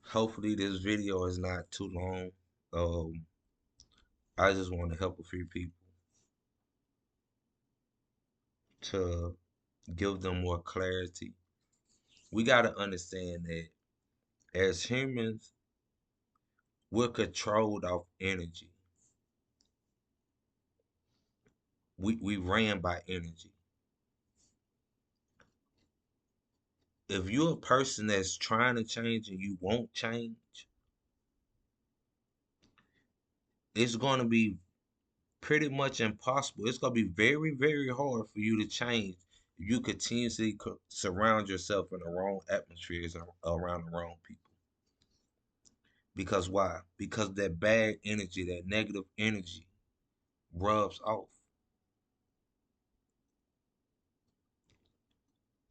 Hopefully this video is not too long. Um, I just want to help a few people to give them more clarity. We got to understand that as humans, we're controlled off energy. We ran by energy. If you're a person that's trying to change and you won't change, it's going to be pretty much impossible. It's going to be very, very hard for you to change if you continuously surround yourself in the wrong atmospheres and around the wrong people. Because why? Because that bad energy, that negative energy rubs off.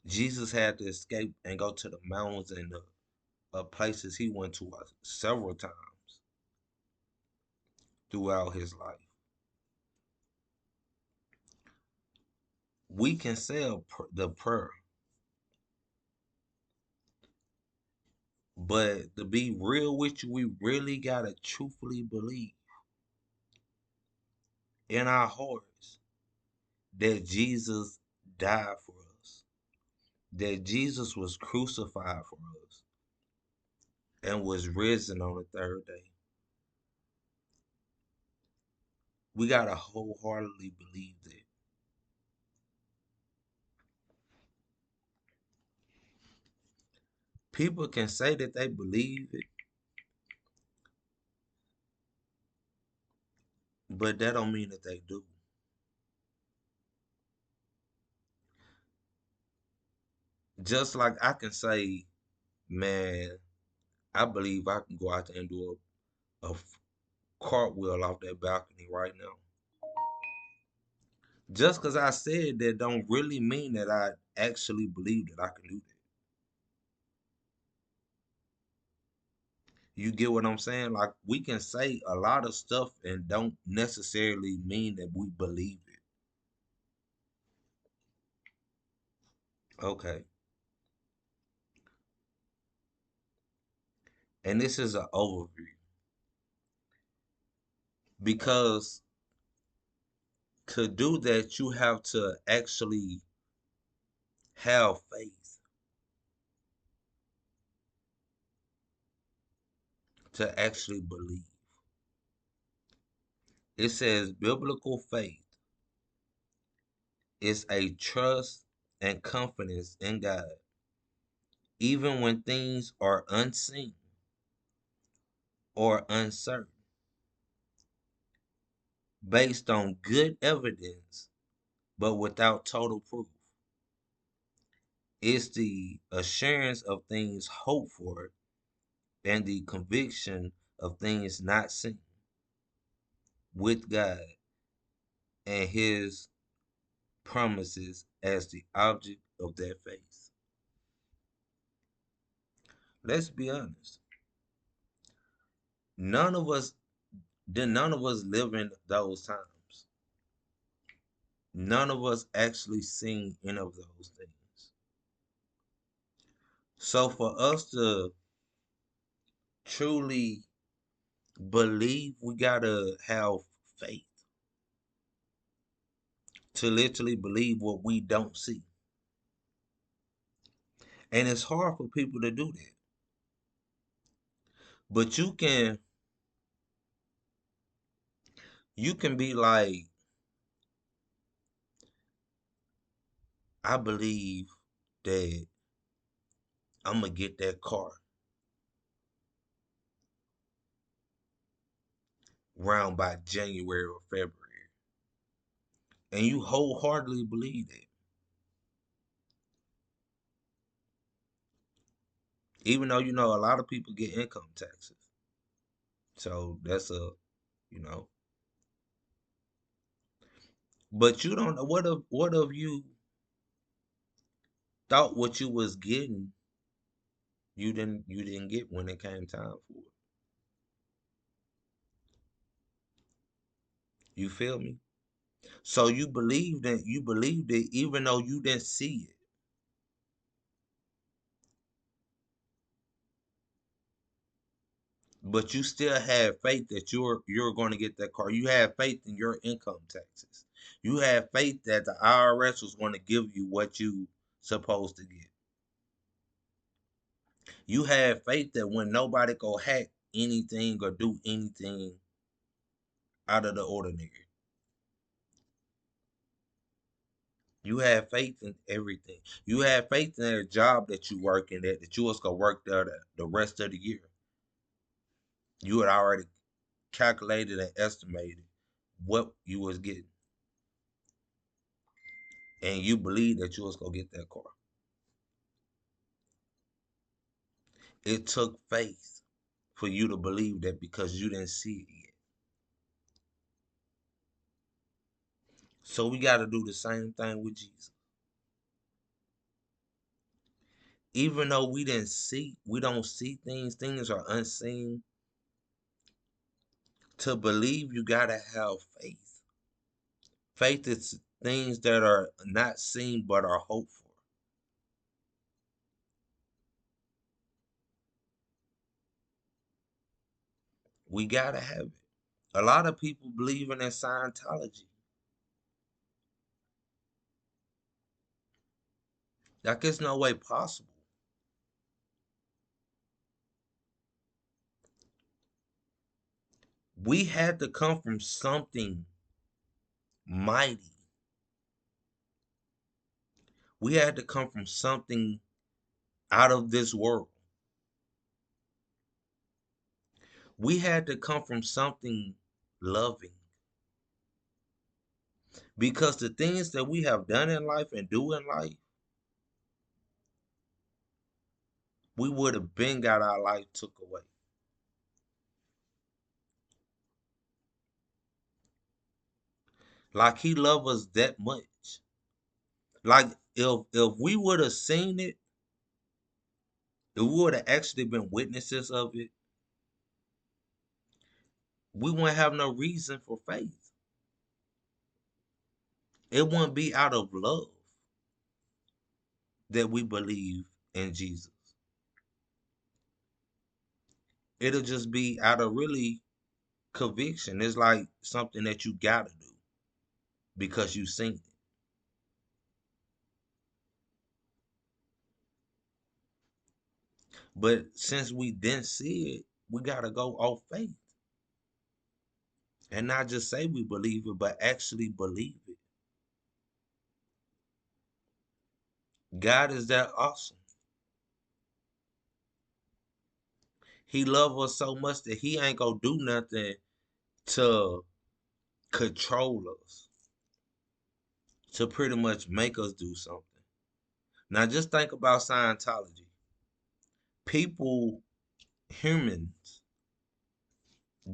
Jesus had to escape and go to the mountains and the places he went to several times throughout his life. We can say the prayer, but to be real with you, we really gotta truthfully believe in our hearts that Jesus died for us, that Jesus was crucified for us, and was risen on the third day. We gotta wholeheartedly believe that. People can say that they believe it, but that don't mean that they do. Just like I can say, man, I believe I can go out there and do a cartwheel off that balcony right now. Just because I said that don't really mean that I actually believe that I can do that. You get what I'm saying? Like we can say a lot of stuff and don't necessarily mean that we believe it. Okay. And this is an overview because to do that, you have to actually have faith, to actually believe. It says biblical faith is a trust and confidence in God, even when things are unseen or uncertain, based on good evidence but without total proof. It's the assurance of things hoped for and the conviction of things not seen, with God and his promises as the object of that faith. Let's be honest. None of us none of us live in those times. None of us actually seen any of those things. So for us to truly believe, we gotta have faith to literally believe what we don't see. And it's hard for people to do that. But you can be like, I believe that I'm gonna get that car round by January or February. And you wholeheartedly believe that. Even though you know a lot of people get income taxes. So that's you know. But you don't know what if you thought what you was getting you didn't get when it came time for it. You feel me? So you believed it even though you didn't see it. but you still have faith that you're going to get that car. You have faith in your income taxes. You have faith that the IRS was going to give you what you supposed to get. You have faith that when nobody go hack anything or do anything out of the ordinary. You have faith in everything. You have faith in that job that you work in, that you was gonna work there the rest of the year. You had already calculated and estimated what you was getting, and you believe that you was gonna get that car. It took faith for you to believe that because you didn't see it yet. So we got to do the same thing with Jesus. Even though we don't see things, things are unseen. To believe, you got to have faith. Faith is things that are not seen but are hoped for. We got to have it. A lot of people believe in Scientology. Like it's no way possible. We had to come from something mighty. We had to come from something out of this world. We had to come from something loving. Because the things that we have done in life and do in life, we would have been got our life took away. Like he loved us that much. Like if we would have seen it, if we would have actually been witnesses of it, we wouldn't have no reason for faith. It wouldn't be out of love that we believe in Jesus. It'll just be out of really conviction. It's like something that you gotta do because you seen it. But since we didn't see it, we gotta go off faith. And not just say we believe it, but actually believe it. God is that awesome. He loves us so much that he ain't gonna do nothing to control us, to pretty much make us do something. Now just think about Scientology. People, humans,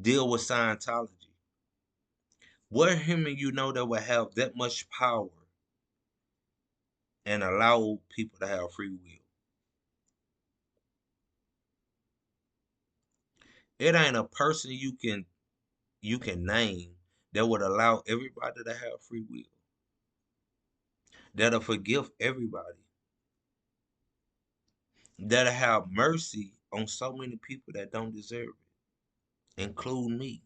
deal with Scientology. What human you know that will have that much power and allow people to have free will? It ain't a person you can name that would allow everybody to have free will. That'll forgive everybody. That'll have mercy on so many people that don't deserve it, include me.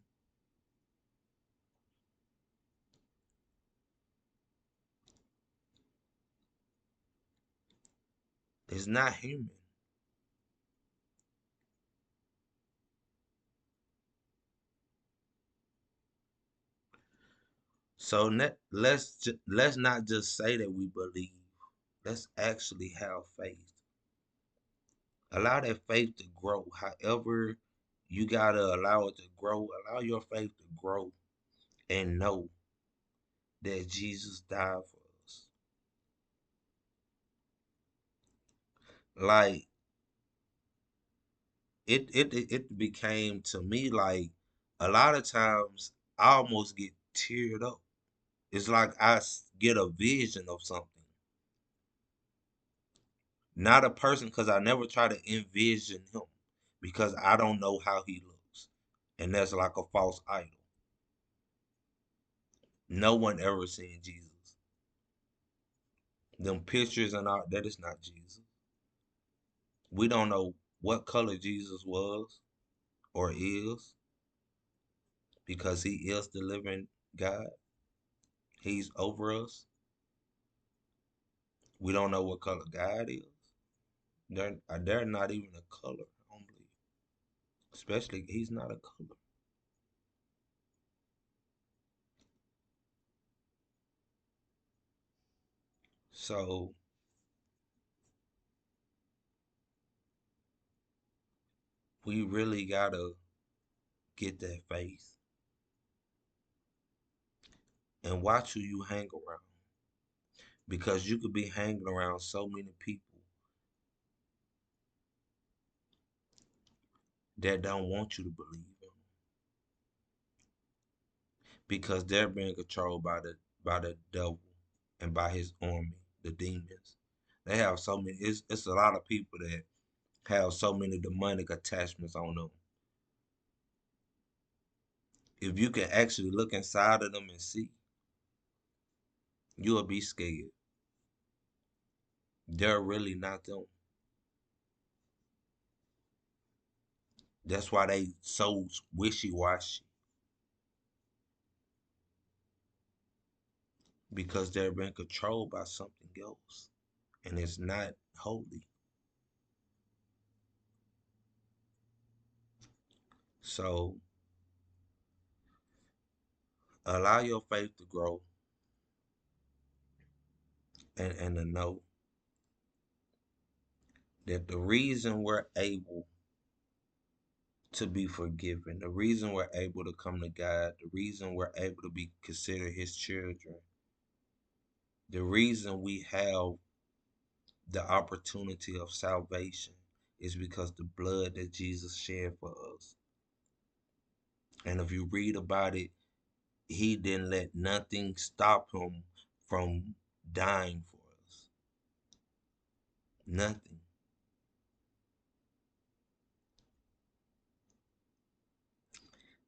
It's not human. So let's not just say that we believe. Let's actually have faith. Allow that faith to grow. However, you gotta allow it to grow. Allow your faith to grow and know that Jesus died for us. Like it became to me like a lot of times I almost get teared up. It's like get a vision of something, not a person, because I never try to envision him because I don't know how he looks, and that's like a false idol. No one ever seen Jesus. Them pictures and all that is not Jesus. We don't know what color Jesus was or is, because he is the living God. He's over us. We don't know what color God is. They're not even a color, I don't believe. Especially, he's not a color. So we really gotta get that faith and watch who you hang around, because you could be hanging around so many people that don't want you to believe him, because they're being controlled by the devil and by his army, the demons. They have so many. It's a lot of people that have so many demonic attachments on them. If you can actually look inside of them and see, you'll be scared. They're really not them. That's why they so wishy-washy, because they're being controlled by something else, and it's not holy. So allow your faith to grow, and to know that the reason we're able to be forgiven, the reason we're able to come to God, the reason we're able to be considered his children, the reason we have the opportunity of salvation is because the blood that Jesus shed for us. And if you read about it, he didn't let nothing stop him from dying for us. Nothing.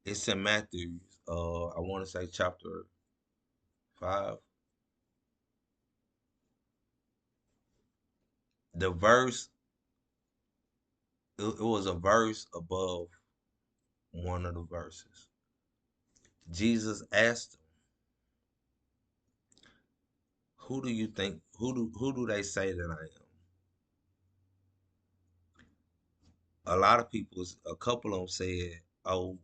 It's in Matthew, I want to say chapter 5. The verse, it was a verse above one of the verses. Jesus asked him, "Who do you think? Who do they say that I am?" A lot of people, a couple of them said, "Oh,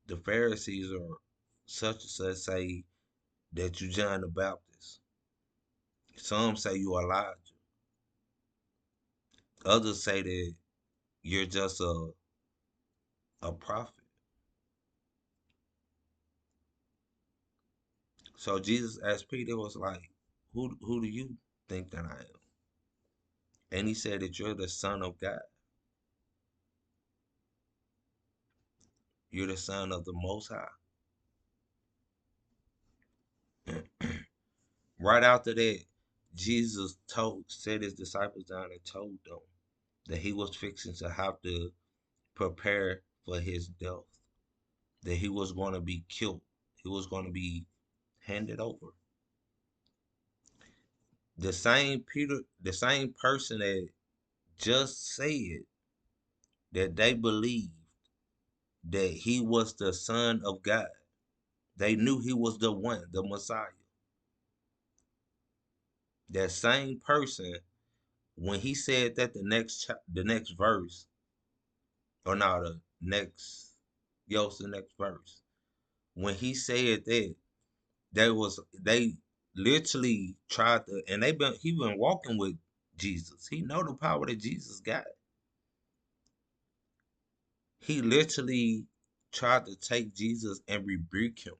the Pharisees or such and such say that you John the Baptist. Some say you Elijah. Others say that you're just a prophet." So Jesus asked Peter, was like, "Who do you think that I am?" And he said that you're the Son of God. You're the Son of the Most High. Right after that, Jesus set his disciples down and told them that he was fixing to have to prepare for his death, that he was going to be killed, he was going to be handed over. The same person that just said that they believed that he was the Son of God. They knew he was the one, the Messiah. That same person, when he said that the next verse, or now the next, it's the next verse. When he said that, they literally tried to, and he been walking with Jesus. He know the power that Jesus got. He literally tried to take Jesus and rebuke him.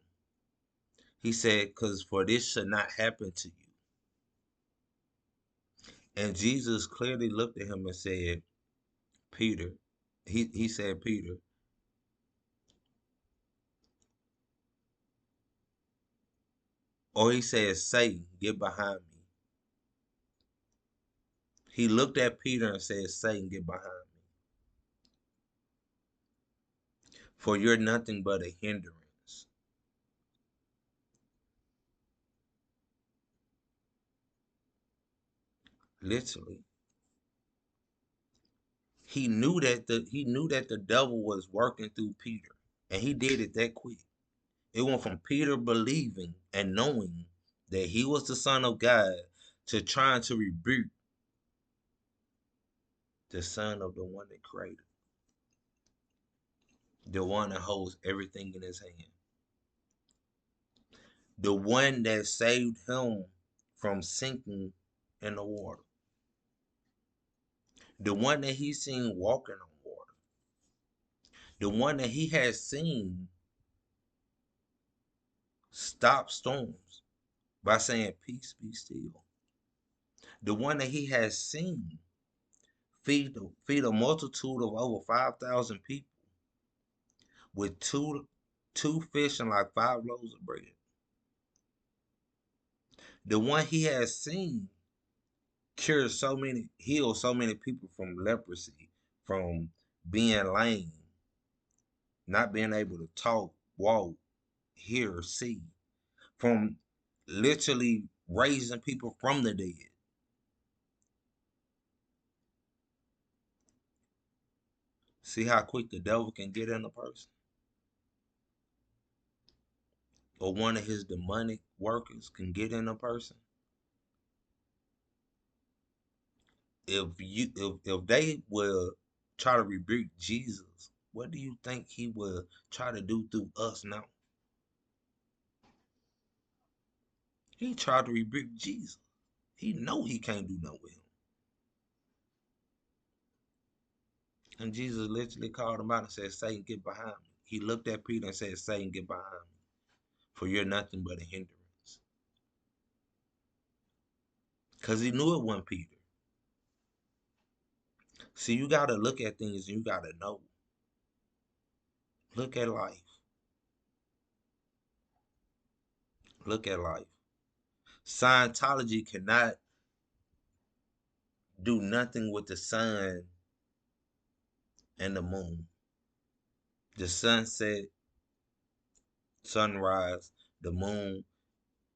He said, "Because for this should not happen to you." And Jesus clearly looked at him and said, "Peter," he said, "Peter," or he said, "Satan, get behind me." He looked at Peter and said, "Satan, get behind me. For you're nothing but a hindrance." Literally. he knew that the devil was working through Peter, and he did it that quick. It went from Peter believing and knowing that he was the son of God to trying to rebuke the son of the one that created, the one that holds everything in his hand, the one that saved him from sinking in the water, the one that he seen walking on water, the one that he had seen stop storms by saying, "Peace, be still." The one that he has seen feed a multitude of over 5,000 people with two fish and like 5 loaves of bread. The one he has seen heal so many people from leprosy, from being lame, not being able to talk, walk, hear, see, from literally raising people from the dead. See how quick the devil can get in a person? Or one of his demonic workers can get in a person? If they will try to rebuke Jesus, what do you think he will try to do through us now? He tried to rebuke Jesus. He know he can't do nothing with him. And Jesus literally called him out and said, "Satan, get behind me." He looked at Peter and said, "Satan, get behind me, for you're nothing but a hindrance." Because he knew it wasn't Peter. See, you got to look at things and you got to know. Look at life. Look at life. Scientology cannot do nothing with the sun and the moon. The sunset, sunrise, the moon.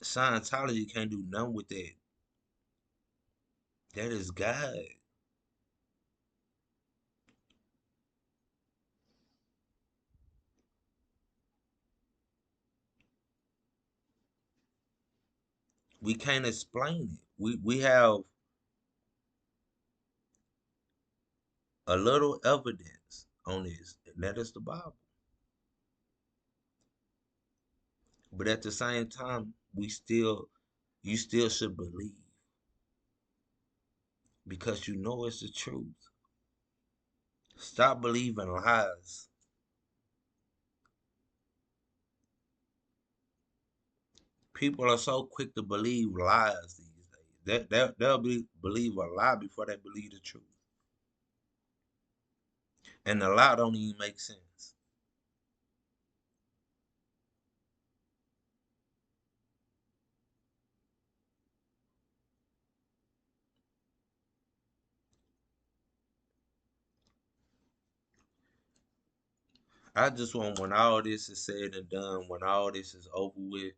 Scientology can't do nothing with that. That is God. We can't explain it. We have a little evidence on this, and that is the Bible. But at the same time, you still should believe because you know it's the truth. Stop believing lies. People are so quick to believe lies these days. They'll believe a lie before they believe the truth. And the lie don't even make sense. I just want, when all this is said and done, when all this is over with,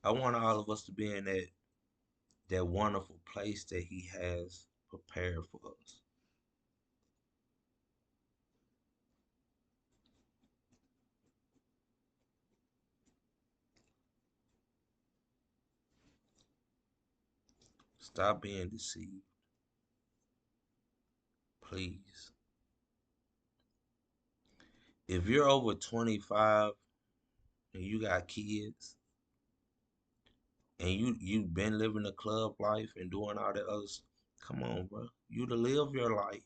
I want all of us to be in that wonderful place that he has prepared for us. Stop being deceived, please. If you're over 25 and you got kids and you've been living the club life and doing all that other stuff, come on, bro. You to live your life.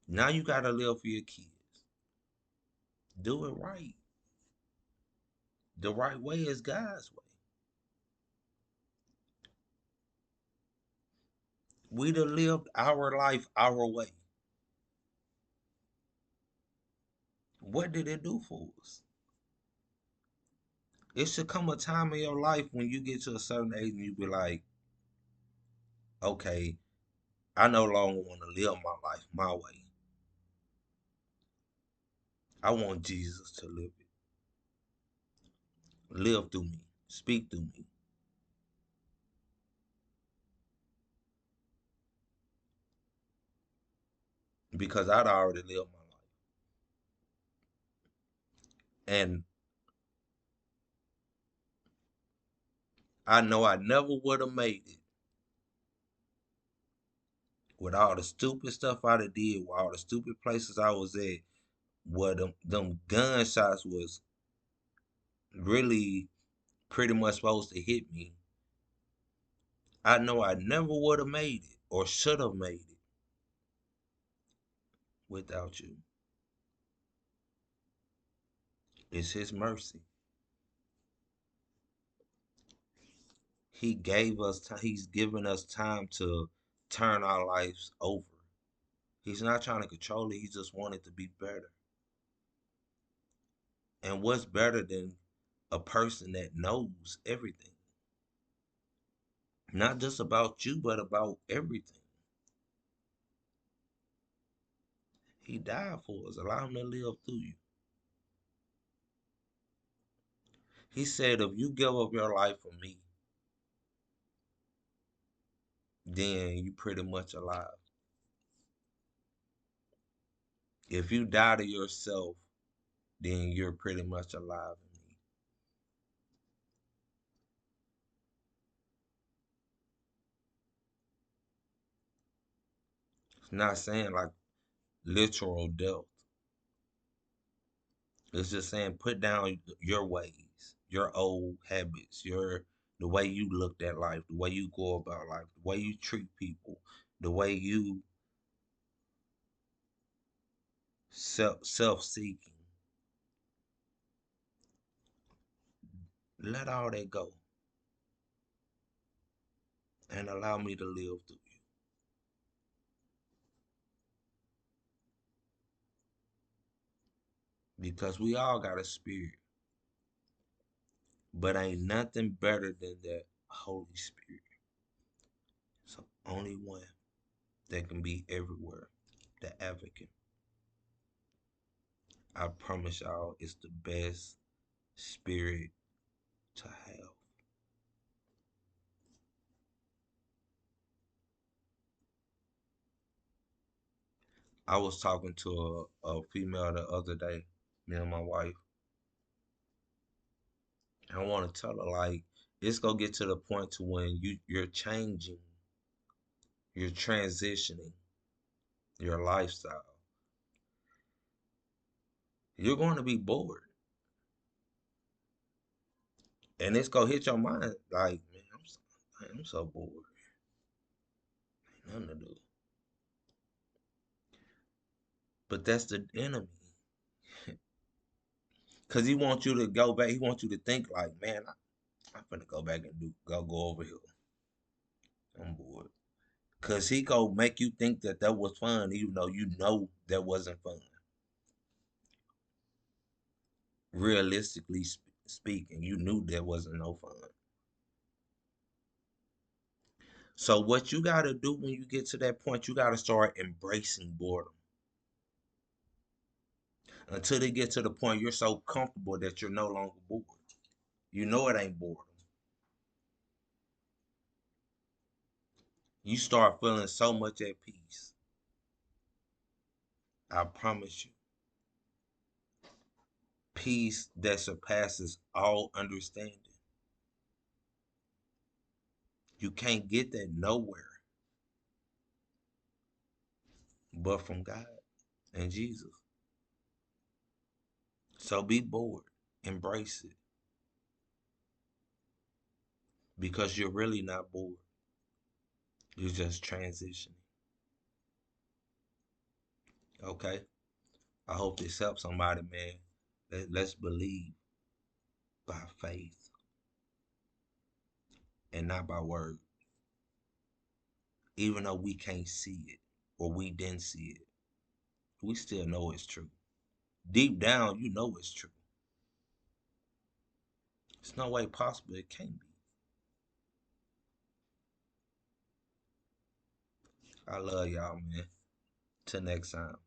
Now you gotta live for your kids. Do it right. The right way is God's way. We to live our life our way. What did it do for us? It should come a time in your life when you get to a certain age and you be like, okay, I no longer want to live my life my way. I want Jesus to live through me, speak through me. because I'd already lived my life. And I know I never would have made it with all the stupid stuff I done did, with all the stupid places I was at, where them gunshots was really pretty much supposed to hit me. I know I never would have made it or should have made it without you. It's his mercy. He gave us time. He's given us time to turn our lives over. He's not trying to control it. He just wanted to be better. And what's better than a person that knows everything? Not just about you, but about everything. He died for us. Allow him to live through you. He said, if you give up your life for me, then you pretty much alive. If you die to yourself, then you're pretty much alive in me. It's not saying like literal death. It's just saying put down your ways, your old habits, the way you looked at life, the way you go about life, the way you treat people, the way you self seeking. Let all that go and allow me to live through you. Because we all got a spirit, but ain't nothing better than that Holy Spirit. So only one that can be everywhere. The advocate. I promise y'all it's the best spirit to have. I was talking to a female the other day, me and my wife. And I want to tell her like it's gonna get to the point to when you're changing, you're transitioning your lifestyle. You're going to be bored, and it's gonna hit your mind like, man, I'm so bored. Ain't nothing to do. But that's the enemy, cause he wants you to go back. He wants you to think like, man, I'm gonna go back and go over here. I'm bored. Cause he gonna make you think that that was fun, even though you know that wasn't fun. Realistically speaking, you knew there wasn't no fun. So what you gotta do when you get to that point, you gotta start embracing boredom until they get to the point you're so comfortable that you're no longer bored. You know it ain't boredom. You start feeling so much at peace. I promise you, peace that surpasses all understanding. You can't get that nowhere but from God and Jesus. So be bored. Embrace it because you're really not bored. You're just transitioning. Okay? I hope this helps somebody, man. Let's believe by faith and not by word. Even though we can't see it or we didn't see it, we still know it's true. Deep down, you know it's true. There's no way possible it can't be. I love y'all, man. Till next time.